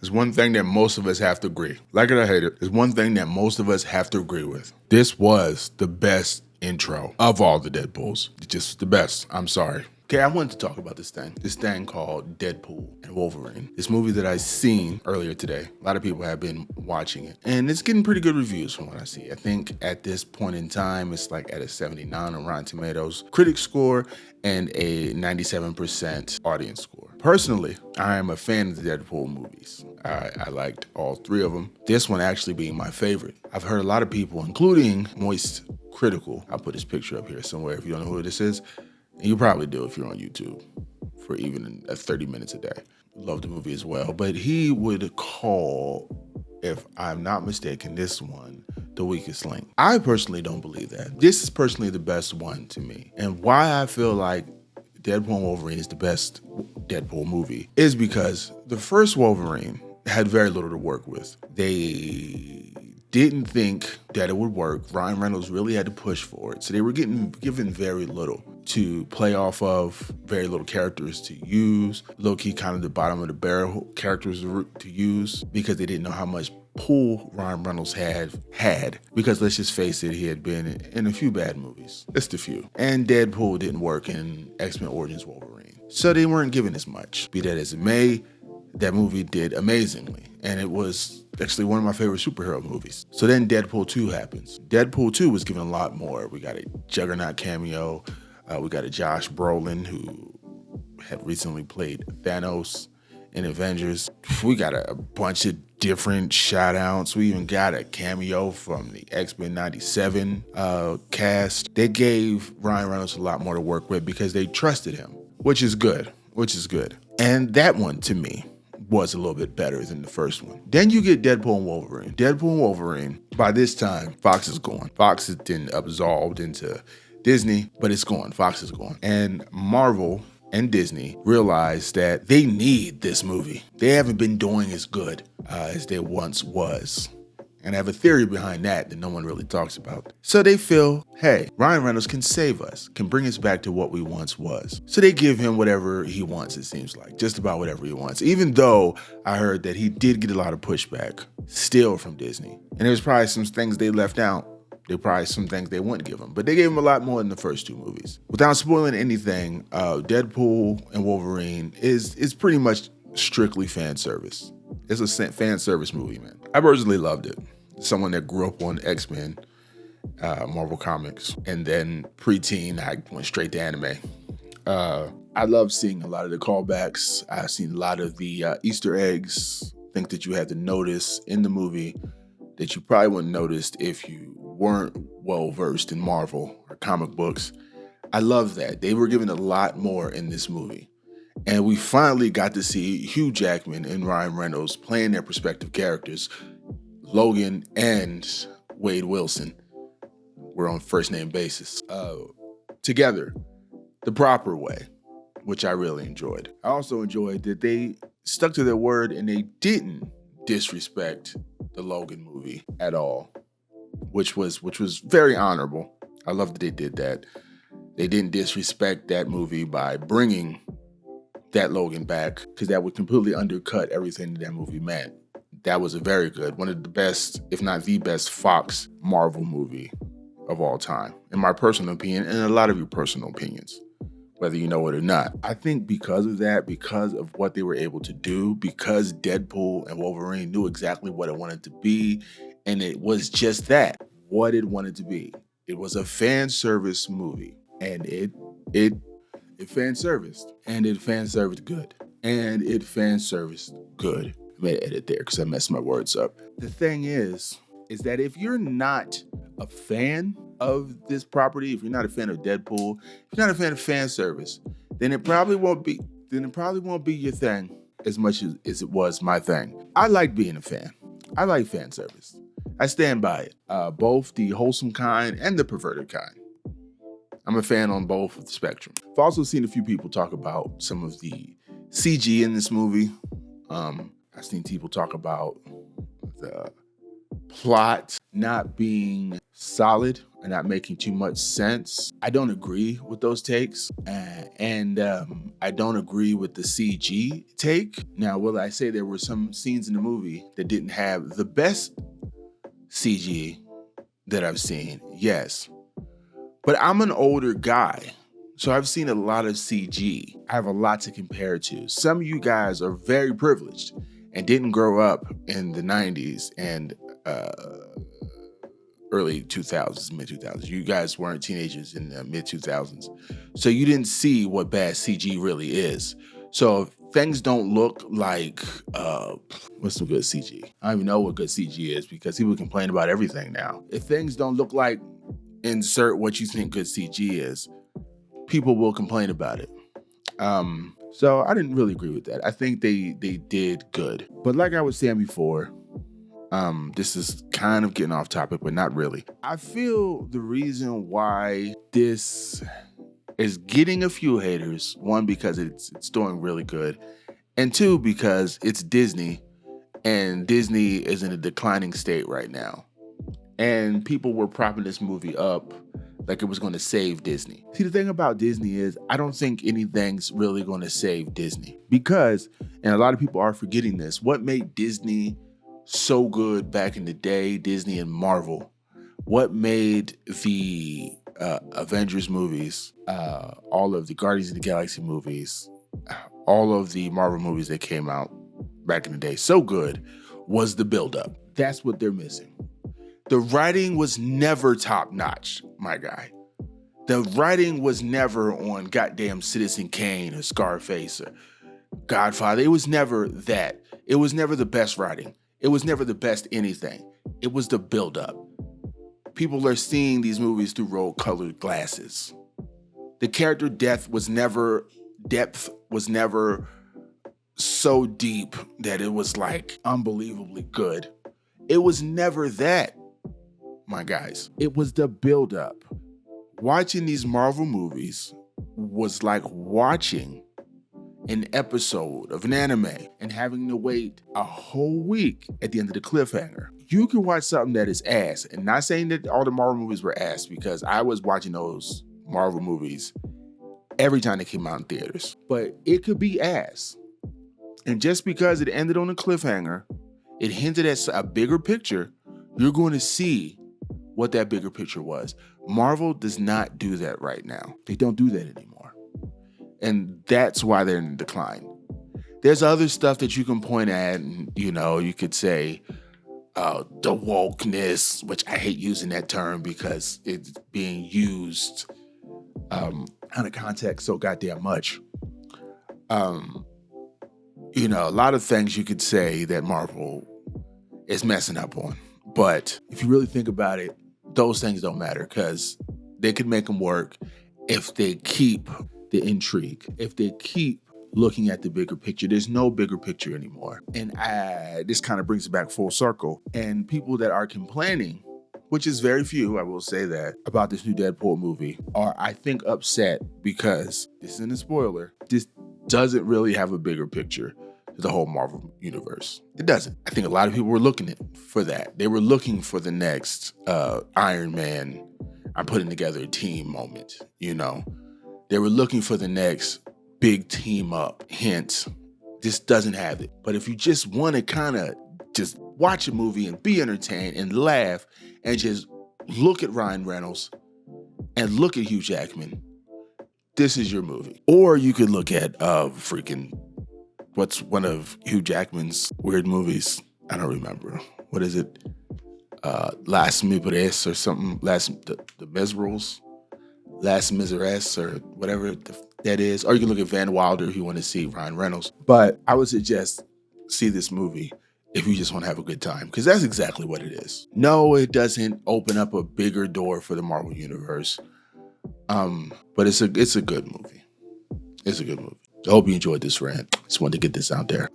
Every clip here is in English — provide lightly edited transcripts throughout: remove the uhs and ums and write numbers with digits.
there's one thing that most of us have to agree. Like it or hate it, there's one thing that most of us have to agree with. This was the best intro of all the Deadpools. Just the best. I'm sorry. Okay, I wanted to talk about this thing called Deadpool and Wolverine. This movie that I seen earlier today. A lot of people have been watching it, and it's getting pretty good reviews from what I see. I think at this point in time, it's like at a 79 on Rotten Tomatoes critic score and a 97% audience score. Personally, I am a fan of the Deadpool movies. I liked all three of them. This one actually being my favorite. I've heard a lot of people, including Moist Critical. I'll put his picture up here somewhere if you don't know who this is. You probably do if you're on YouTube for even 30 minutes a day. Love the movie as well. But he would call, if I'm not mistaken, this one the weakest link. I personally don't believe that. This is personally the best one to me. And why I feel like Deadpool and Wolverine is the best Deadpool movie is because the first Wolverine had very little to work with. They didn't think that it would work. Ryan Reynolds really had to push for it. So they were given very little to play off of, very little characters to use, low-key kind of the bottom of the barrel characters to use because they didn't know how much pull Ryan Reynolds had because let's just face it, he had been in a few bad movies, just a few. And Deadpool didn't work in X-Men Origins Wolverine. So they weren't given as much. Be that as it may, that movie did amazingly. And it was actually one of my favorite superhero movies. So then Deadpool 2 happens. Deadpool 2 was given a lot more. We got a Juggernaut cameo. We got a Josh Brolin who had recently played Thanos in Avengers. We got a bunch of different shout outs. We even got a cameo from the X-Men 97 cast. They gave Ryan Reynolds a lot more to work with because they trusted him, which is good. And that one, to me, was a little bit better than the first one. Then you get Deadpool and Wolverine. Deadpool and Wolverine, by this time, Fox is gone. Fox has been absolved into Disney, but it's gone. Fox is gone. And Marvel and Disney realized that they need this movie. They haven't been doing as good as they once was. And I have a theory behind that no one really talks about. So they feel, hey, Ryan Reynolds can save us, can bring us back to what we once was. So they give him whatever he wants, it seems like, just about whatever he wants. Even though I heard that he did get a lot of pushback still from Disney. And there's probably some things they left out. There probably some things they wouldn't give him, but they gave him a lot more in the first two movies. Without spoiling anything, Deadpool and Wolverine is pretty much strictly fan service. It's a fan service movie, man. I personally loved it. Someone that grew up on X-Men, Marvel Comics, and then preteen, I went straight to anime. I love seeing a lot of the callbacks. I've seen a lot of the Easter eggs, things that you had to notice in the movie that you probably wouldn't notice if you weren't well-versed in Marvel or comic books. I love that. They were given a lot more in this movie. And we finally got to see Hugh Jackman and Ryan Reynolds playing their respective characters. Logan and Wade Wilson were on first-name basis together the proper way, which I really enjoyed. I also enjoyed that they stuck to their word and they didn't disrespect the Logan movie at all, which was very honorable. I love that they did that. They didn't disrespect that movie by bringing that Logan back because that would completely undercut everything that movie meant. That was a very good, one of the best, if not the best, Fox Marvel movie of all time, in my personal opinion, and a lot of your personal opinions, whether you know it or not. I think because of that, because of what they were able to do, because Deadpool and Wolverine knew exactly what it wanted to be, and it was just that, what it wanted to be. It was a fan service movie, and it fan serviced, and it fan serviced good, and it fan serviced good. I made an edit there because I messed my words up. The thing is that if you're not a fan of this property, if you're not a fan of Deadpool, if you're not a fan of fan service, then it probably won't be your thing as much as it was my thing. I like being a fan. I like fan service. I stand by it. Both the wholesome kind and the perverted kind. I'm a fan on both of the spectrum. I've also seen a few people talk about some of the CG in this movie. I've seen people talk about plot not being solid and not making too much sense. I don't agree with those takes. And I don't agree with the CG take. Now, will I say there were some scenes in the movie that didn't have the best CG that I've seen? Yes. But I'm an older guy, so I've seen a lot of CG. I have a lot to compare to. Some of you guys are very privileged and didn't grow up in the 90s and early 2000s, mid 2000s. You guys weren't teenagers in the mid 2000s. So you didn't see what bad CG really is. So if things don't look like, what's some good CG? I don't even know what good CG is because people complain about everything now. If things don't look like, insert what you think good CG is, people will complain about it. So I didn't really agree with that. I think they did good. But like I was saying before, this is kind of getting off topic, but not really. I feel the reason why this is getting a few haters, one, because it's doing really good, and two, because it's Disney, and Disney is in a declining state right now. And people were propping this movie up like it was going to save Disney. See, the thing about Disney is I don't think anything's really going to save Disney because, and a lot of people are forgetting this, what made Disney so good back in the day, Disney and Marvel, what made the Avengers movies, all of the Guardians of the Galaxy movies, all of the Marvel movies that came out back in the day so good was the buildup. That's what they're missing. The writing was never top notch, my guy. The writing was never on goddamn Citizen Kane or Scarface or Godfather. It was never that. It was never the best writing. It was never the best anything. It was the buildup. People are seeing these movies through rose-colored glasses. The character depth was never so deep that it was like unbelievably good. It was never that, my guys. It was the buildup. Watching these Marvel movies was like watching an episode of an anime and having to wait a whole week at the end of the cliffhanger. You can watch something that is ass, and not saying that all the Marvel movies were ass, because I was watching those Marvel movies every time they came out in theaters, but it could be ass. And just because it ended on a cliffhanger, it hinted at a bigger picture, you're going to see what that bigger picture was. Marvel does not do that right now. They don't do that anymore. And that's why they're in decline. There's other stuff that you can point at, and you could say the wokeness, which I hate using that term because it's being used out of context so goddamn much. A lot of things you could say that Marvel is messing up on. But if you really think about it, those things don't matter because they can make them work if they keep the intrigue, if they keep looking at the bigger picture. There's no bigger picture anymore. And this kind of brings it back full circle. And people that are complaining, which is very few, I will say that, about this new Deadpool movie, are, I think, upset because, this isn't a spoiler, this doesn't really have a bigger picture to the whole Marvel universe. It doesn't. I think a lot of people were looking for that. They were looking for the next Iron Man, I'm putting together a team moment, They were looking for the next big team up. Hence, this doesn't have it. But if you just want to kind of just watch a movie and be entertained and laugh and just look at Ryan Reynolds and look at Hugh Jackman, this is your movie. Or you could look at what's one of Hugh Jackman's weird movies? I don't remember. What is it? Las Miserables or something. The Miserables. Las Miserables or whatever that is. Or you can look at Van Wilder if you want to see Ryan Reynolds. But I would suggest see this movie if you just want to have a good time, because that's exactly what it is. No, it doesn't open up a bigger door for the Marvel Universe. But it's a good movie. It's a good movie. I hope you enjoyed this rant. Just wanted to get this out there.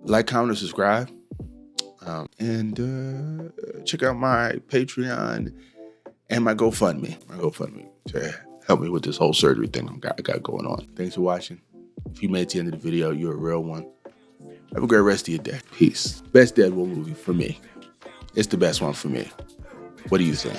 Like, comment, and subscribe. And check out my Patreon and my GoFundMe. To help me with this whole surgery thing I got going on. Thanks for watching. If you made it to the end of the video, you're a real one. Have a great rest of your day. Peace. Best Deadpool movie for me. It's the best one for me. What do you think?